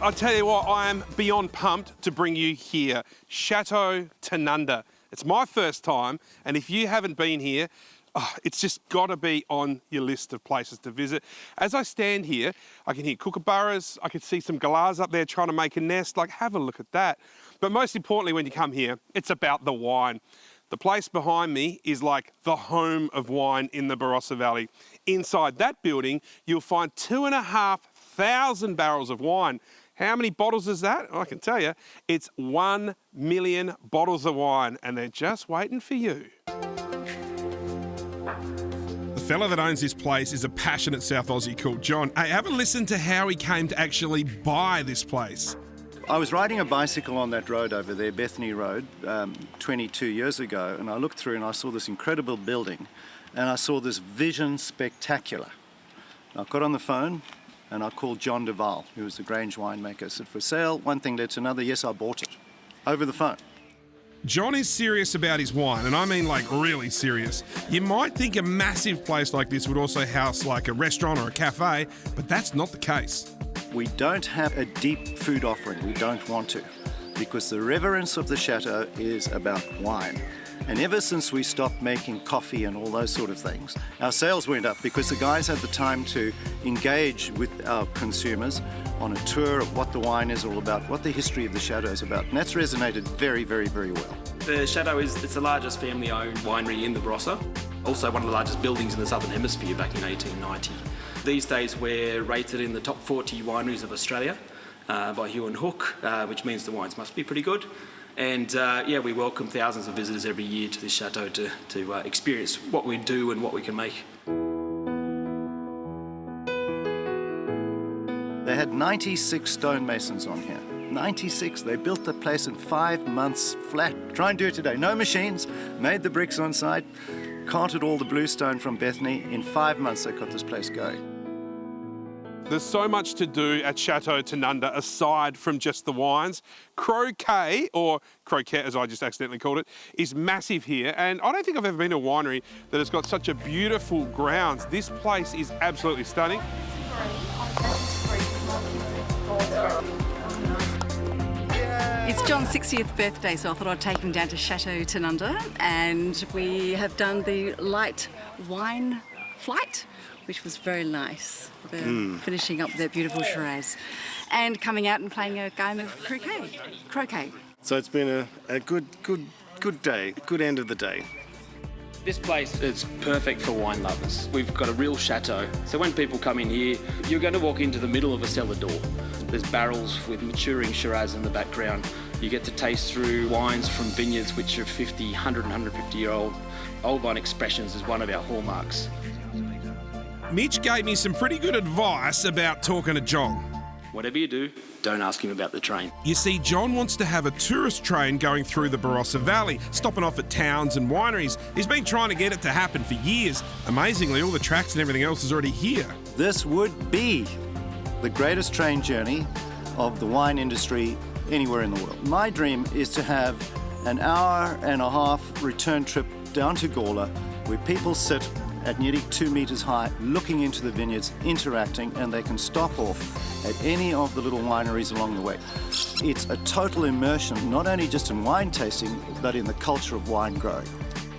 I'll tell you what, I am beyond pumped to bring you here. Chateau Tanunda. It's my first time, and if you haven't been here, it's just got to be on your list of places to visit. As I stand here, I can hear kookaburras, I can see some galahs up there trying to make a nest. Like, have a look at that. But most importantly, when you come here, it's about the wine. The place behind me is like the home of wine in the Barossa Valley. Inside that building, you'll find 2,500 barrels of wine. How many bottles is that? I can tell you, it's 1 million bottles of wine, and they're just waiting for you. The fella that owns this place is a passionate South Aussie called John. Hey, have a listen to how he came to actually buy this place. I was riding a bicycle on that road over there, Bethany Road, 22 years ago, and I looked through and I saw this incredible building, and I saw this vision spectacular. I got on the phone and I called John Duval, who was the Grange winemaker. I said, for sale, one thing led to another. Yes, I bought it over the phone. John is serious about his wine, and I mean like really serious. You might think a massive place like this would also house like a restaurant or a cafe, but that's not the case. We don't have a deep food offering. We don't want to, because the reverence of the chateau is about wine. And ever since we stopped making coffee and all those sort of things, our sales went up because the guys had the time to engage with our consumers on a tour of what the wine is all about, what the history of the chateau is about. And that's resonated very, very, very well. The chateau it's the largest family-owned winery in the Barossa, also one of the largest buildings in the Southern Hemisphere back in 1890. These days we're rated in the top 40 wineries of Australia by Hugh and Hook, which means the wines must be pretty good. And we welcome thousands of visitors every year to this chateau to experience what we do and what we can make. They had 96 stonemasons on here. 96. They built the place in 5 months flat. Try and do it today. No machines. Made the bricks on site. Carted all the bluestone from Bethany. In 5 months, they got this place going. There's so much to do at Chateau Tanunda aside from just the wines. Croquet, or croquette as I just accidentally called it, is massive here, and I don't think I've ever been to a winery that has got such a beautiful grounds. This place is absolutely stunning. It's John's 60th birthday, so I thought I'd take him down to Chateau Tanunda, and we have done the light wine flight, which was very nice. Finishing up their beautiful Shiraz and coming out and playing a game of croquet. So it's been a good day, good end of the day. This place is perfect for wine lovers. We've got a real chateau, so when people come in here, you're going to walk into the middle of a cellar door. There's barrels with maturing Shiraz in the background. You get to taste through wines from vineyards which are 50, 100 and 150-year-old. Old wine expressions is one of our hallmarks. Mitch gave me some pretty good advice about talking to John. Whatever you do, don't ask him about the train. You see, John wants to have a tourist train going through the Barossa Valley, stopping off at towns and wineries. He's been trying to get it to happen for years. Amazingly, all the tracks and everything else is already here. This would be the greatest train journey of the wine industry anywhere in the world. My dream is to have an hour and a half return trip down to Gawler where people sit at nearly 2 meters high, looking into the vineyards, interacting, and they can stop off at any of the little wineries along the way. It's a total immersion, not only just in wine tasting, but in the culture of wine growing.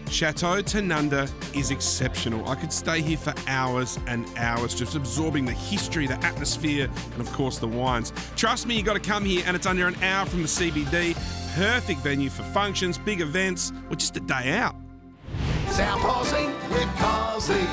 Chateau Tanunda is exceptional. I could stay here for hours and hours just absorbing the history, the atmosphere, and of course the wines. Trust me, you got to come here, and it's under an hour from the CBD. Perfect venue for functions, big events, or just a day out. South Aussie with Causey.